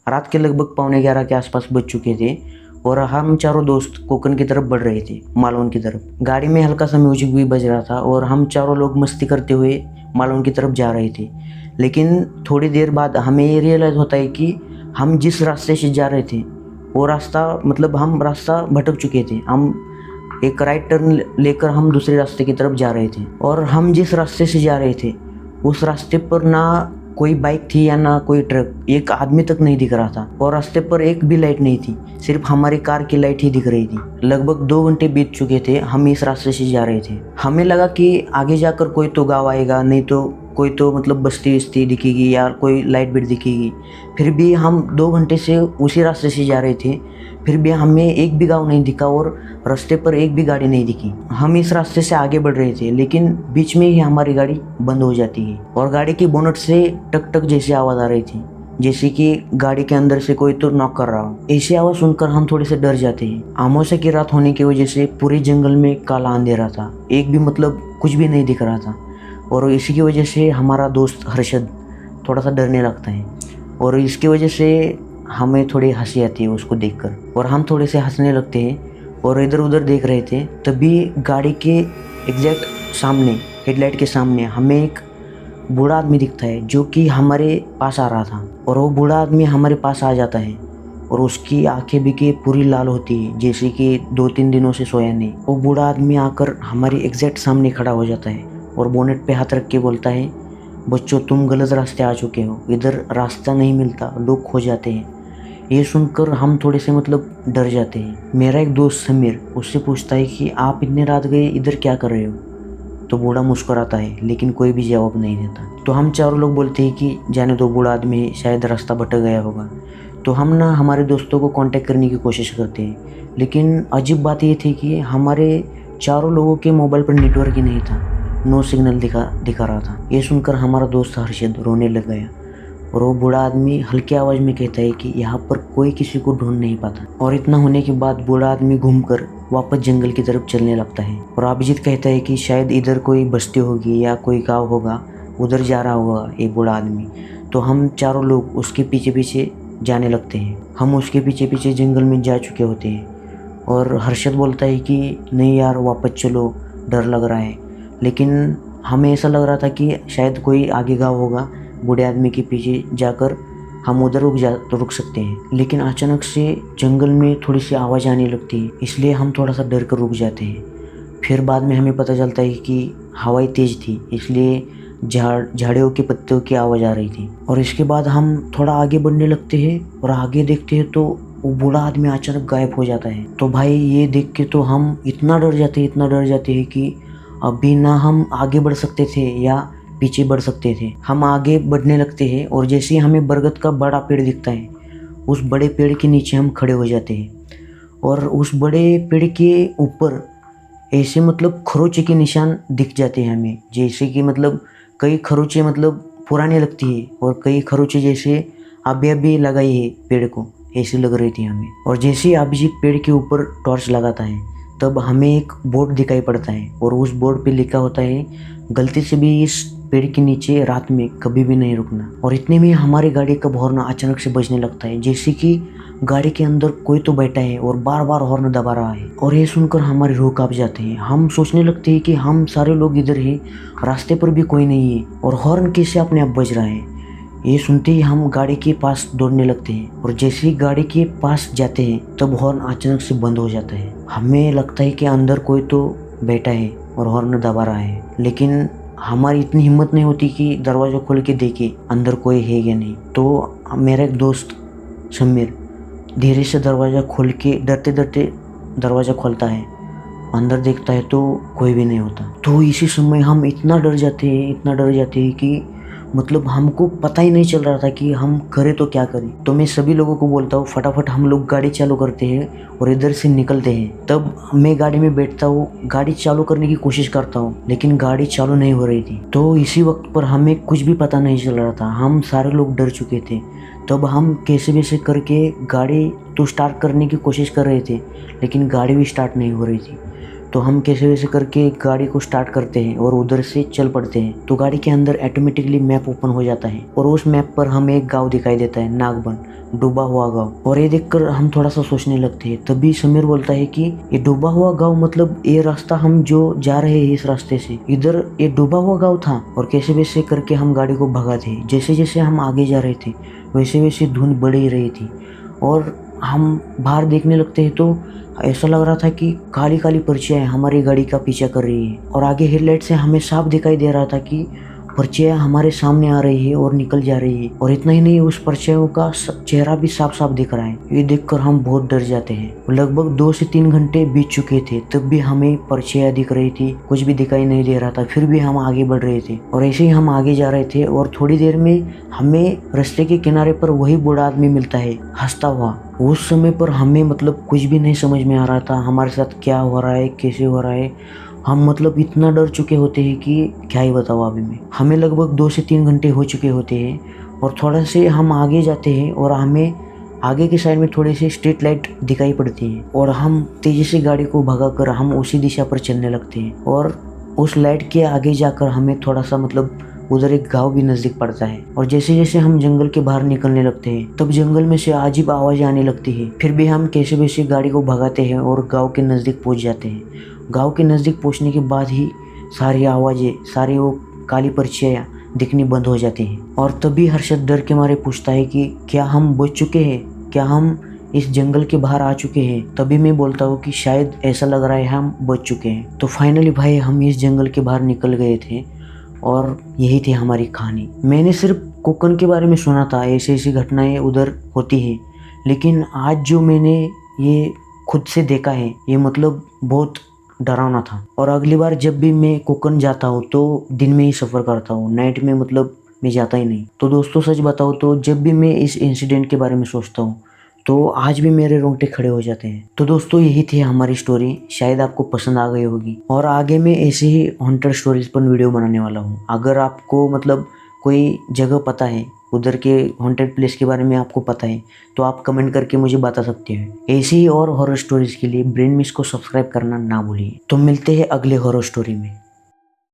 रात के लगभग 11:15 के आसपास बज चुके थे और हम चारों दोस्त कोकण की तरफ बढ़ रहे थे, मालवण की तरफ। गाड़ी में हल्का सा म्यूजिक भी बज रहा था और हम चारों लोग मस्ती करते हुए मालवण की तरफ जा रहे थे। लेकिन थोड़ी देर बाद हमें ये रियलाइज़ होता है कि हम जिस रास्ते से जा रहे थे वो रास्ता हम रास्ता भटक चुके थे। हम एक राइट टर्न लेकर हम दूसरे रास्ते की तरफ जा रहे थे और हम जिस रास्ते से जा रहे थे उस रास्ते पर ना कोई बाइक थी या ना कोई ट्रक, एक आदमी तक नहीं दिख रहा था और रास्ते पर एक भी लाइट नहीं थी, सिर्फ हमारी कार की लाइट ही दिख रही थी। लगभग 2 घंटे बीत चुके थे, हम इस रास्ते से जा रहे थे। हमें लगा कि आगे जाकर कोई तो गाँव आएगा, नहीं तो कोई तो बस्ती वस्ती दिखेगी या कोई लाइट बिट दिखेगी। फिर भी हम 2 घंटे से उसी रास्ते से जा रहे थे, फिर भी हमें एक भी गाँव नहीं दिखा और रास्ते पर एक भी गाड़ी नहीं दिखी। हम इस रास्ते से आगे बढ़ रहे थे, लेकिन बीच में ही हमारी गाड़ी बंद हो जाती है और गाड़ी की बोनट से टक टक जैसी आवाज़ आ रही थी, जैसे कि गाड़ी के अंदर से कोई तो नॉक कर रहा हो। ऐसी आवाज़ सुनकर हम थोड़े से डर जाते हैं। अमावस्या की रात होने की वजह से पूरे जंगल में काला अंधेरा था, एक भी कुछ भी नहीं दिख रहा था और इसी की वजह से हमारा दोस्त हर्षद थोड़ा सा डरने लगता है और इसकी वजह से हमें थोड़ी हंसी आती है उसको देखकर और हम थोड़े से हंसने लगते हैं और इधर उधर देख रहे थे। तभी गाड़ी के एग्जैक्ट सामने, हेडलाइट के सामने हमें एक बूढ़ा आदमी दिखता है जो कि हमारे पास आ रहा था और वो बूढ़ा आदमी हमारे पास आ जाता है और उसकी आंखें भी के पूरी लाल होती है, जैसे कि 2-3 दिनों से सोया नहीं। वो बूढ़ा आदमी आकर हमारे एग्जैक्ट सामने खड़ा हो जाता है और बोनेट पे हाथ रख के बोलता है, बच्चों तुम गलत रास्ते आ चुके हो, इधर रास्ता नहीं मिलता, लोग खो जाते हैं। ये सुनकर हम थोड़े से डर जाते हैं। मेरा एक दोस्त समीर उससे पूछता है कि आप इतने रात गए इधर क्या कर रहे हो? तो बूढ़ा मुस्कुराता है लेकिन कोई भी जवाब नहीं देता। तो हम चारों लोग बोलते हैं कि जाने दो, बूढ़ा आदमी है, शायद रास्ता भटक गया होगा। तो हम हमारे दोस्तों को कांटेक्ट करने की कोशिश करते हैं, लेकिन अजीब बात ये थी कि हमारे चारों लोगों के मोबाइल पर नेटवर्क ही नहीं था, नो सिग्नल दिखा रहा था। ये सुनकर हमारा दोस्त हर्षद रोने लग गया और वो बूढ़ा आदमी हल्की आवाज़ में कहता है कि यहाँ पर कोई किसी को ढूंढ नहीं पाता। और इतना होने के बाद बूढ़ा आदमी घूमकर वापस जंगल की तरफ चलने लगता है और अभिजीत कहता है कि शायद इधर कोई बस्ती होगी या कोई गाँव होगा, उधर जा रहा होगा ये बूढ़ा आदमी। तो हम चारों लोग उसके पीछे पीछे जाने लगते हैं। हम उसके पीछे पीछे जंगल में जा चुके होते हैं और हर्षद बोलता है कि नहीं यार वापस चलो, डर लग रहा है। लेकिन हमें ऐसा लग रहा था कि शायद कोई आगे गाँव होगा, बूढ़े आदमी के पीछे जाकर हम उधर रुक सकते हैं। लेकिन अचानक से जंगल में थोड़ी सी आवाज़ आने लगती है, इसलिए हम थोड़ा सा डर कर रुक जाते हैं। फिर बाद में हमें पता चलता है कि हवाई तेज़ थी, इसलिए झाड़ियों के पत्तों की आवाज़ आ रही थी। और इसके बाद हम थोड़ा आगे बढ़ने लगते हैं और आगे देखते हैं तो वो बूढ़ा आदमी अचानक गायब हो जाता है। तो भाई ये देख के तो हम इतना डर जाते हैं कि अभी ना हम आगे बढ़ सकते थे या पीछे बढ़ सकते थे। हम आगे बढ़ने लगते हैं और जैसे ही हमें बरगद का बड़ा पेड़ दिखता है, उस बड़े पेड़ के नीचे हम खड़े हो जाते हैं और उस बड़े पेड़ के ऊपर ऐसे खरोचे के निशान दिख जाते हैं हमें, जैसे कि कई खरोचे पुराने लगती है और कई खरोचे जैसे अभी लगाई है पेड़ को, ऐसी लग रही थी हमें। और जैसे ही अभिजीत पेड़ के ऊपर टॉर्च लगाता है तब हमें एक बोर्ड दिखाई पड़ता है और उस बोर्ड पे लिखा होता है, गलती से भी इस पेड़ के नीचे रात में कभी भी नहीं रुकना। और इतने में हमारी गाड़ी का हॉर्न अचानक से बजने लगता है, जैसे कि गाड़ी के अंदर कोई तो बैठा है और बार बार हॉर्न दबा रहा है। और ये सुनकर हमारी रूह कांप जाते हैं। हम सोचने लगते हैं कि हम सारे लोग इधर हैं, रास्ते पर भी कोई नहीं है और हॉर्न कैसे अपने आप बज रहा है। ये सुनते ही हम गाड़ी के पास दौड़ने लगते हैं और जैसे ही गाड़ी के पास जाते हैं तब हॉर्न अचानक से बंद हो जाता है। हमें लगता है कि अंदर कोई तो बैठा है और हॉर्न दबा रहा है, लेकिन हमारी इतनी हिम्मत नहीं होती कि दरवाज़ा खोल के देखे अंदर कोई है या नहीं। तो मेरा एक दोस्त समीर धीरे से दरवाज़ा खोल के डरते डरते दरवाज़ा खोलता है, अंदर देखता है तो कोई भी नहीं होता। तो इसी समय हम इतना डर जाते हैं कि हमको पता ही नहीं चल रहा था कि हम करें तो क्या करें। तो मैं सभी लोगों को बोलता हूँ फटाफट हम लोग गाड़ी चालू करते हैं और इधर से निकलते हैं। तब मैं गाड़ी में बैठता हूँ, गाड़ी चालू करने की कोशिश करता हूँ, लेकिन गाड़ी चालू नहीं हो रही थी। तो इसी वक्त पर हमें कुछ भी पता नहीं चल रहा था, हम सारे लोग डर चुके थे। तब हम कैसे वैसे करके गाड़ी तो स्टार्ट करने की कोशिश कर रहे थे, लेकिन गाड़ी भी स्टार्ट नहीं हो रही थी। तो हम कैसे वैसे करके गाड़ी को स्टार्ट करते हैं और उधर से चल पड़ते हैं। तो गाड़ी के अंदर ऑटोमेटिकली मैप ओपन हो जाता है और उस मैप पर हमें एक गाँव दिखाई देता है, नागबन, डूबा हुआ गांव। और ये देखकर हम थोड़ा सा सोचने लगते हैं। तभी समीर बोलता है कि ये डूबा हुआ गांव मतलब ये रास्ता हम जो जा रहे हैं इस रास्ते से, इधर ये डूबा हुआ गांव था। और कैसे वैसे करके हम गाड़ी को भगाते हैं। जैसे जैसे हम आगे जा रहे थे वैसे वैसे धुंध बढ़ ही रही थी और हम बाहर देखने लगते हैं तो ऐसा लग रहा था कि काली काली पर्चियाँ हमारी गाड़ी का पीछा कर रही है। और आगे हेडलाइट से हमें साफ दिखाई दे रहा था कि पर्चियाँ हमारे सामने आ रही है और निकल जा रही है। और इतना ही नहीं, उस पर्चियों का चेहरा भी साफ साफ दिख रहा है। ये देखकर हम बहुत डर जाते हैं। लगभग 2 से 3 घंटे बीत चुके थे, तब भी हमें पर्चियाँ दिख रही थी, कुछ भी दिखाई नहीं दे रहा था। फिर भी हम आगे बढ़ रहे थे और ऐसे ही हम आगे जा रहे थे। और थोड़ी देर में हमें रास्ते के किनारे पर वही बूढ़ा आदमी मिलता है हंसता हुआ। उस समय पर हमें मतलब कुछ भी नहीं समझ में आ रहा था हमारे साथ क्या हो रहा है, कैसे हो रहा है। हम मतलब इतना डर चुके होते हैं कि क्या ही बताऊँ अभी मैं। हमें लगभग 2 से 3 घंटे हो चुके होते हैं और थोड़ा से हम आगे जाते हैं और हमें आगे की साइड में थोड़ी सी स्ट्रीट लाइट दिखाई पड़ती है और हम तेज़ी से गाड़ी को भगाकर हम उसी दिशा पर चलने लगते हैं। और उस लाइट के आगे जाकर हमें थोड़ा सा मतलब उधर एक गांव भी नज़दीक पड़ता है। और जैसे जैसे हम जंगल के बाहर निकलने लगते हैं तब जंगल में से अजीब आवाज़ आने लगती है। फिर भी हम कैसे वैसे गाड़ी को भगाते हैं और गांव के नज़दीक पहुंच जाते हैं। गांव के नज़दीक पहुंचने के बाद ही सारी आवाज़ें, सारी वो काली पर्चियाँ दिखनी बंद हो जाती हैं। और तभी हर्षद डर के मारे पूछता है कि क्या हम बच चुके हैं, क्या हम इस जंगल के बाहर आ चुके हैं। तभी मैं बोलता हूँ कि शायद ऐसा लग रहा है हम बच चुके हैं। तो फाइनली भाई हम इस जंगल के बाहर निकल गए थे और यही थी हमारी कहानी। मैंने सिर्फ कोकन के बारे में सुना था, ऐसी ऐसी घटनाएं उधर होती हैं, लेकिन आज जो मैंने ये खुद से देखा है ये मतलब बहुत डरावना था। और अगली बार जब भी मैं कोकन जाता हूँ तो दिन में ही सफ़र करता हूँ, नाइट में मतलब मैं जाता ही नहीं। तो दोस्तों सच बताऊँ तो जब भी मैं इस इंसिडेंट के बारे में सोचता हूँ तो आज भी मेरे रोंगटे खड़े हो जाते हैं। तो दोस्तों यही थी हमारी स्टोरी, शायद आपको पसंद आ गई होगी। और आगे मैं ऐसे ही हॉन्टेड स्टोरीज पर वीडियो बनाने वाला हूँ। अगर आपको मतलब कोई जगह पता है, उधर के हॉन्टेड प्लेस के बारे में आपको पता है तो आप कमेंट करके मुझे बता सकते हैं। ऐसे ही और हॉरर स्टोरीज के लिए ब्रेन मिस को सब्सक्राइब करना ना भूलिए। तो मिलते हैं अगले हॉरर स्टोरी में।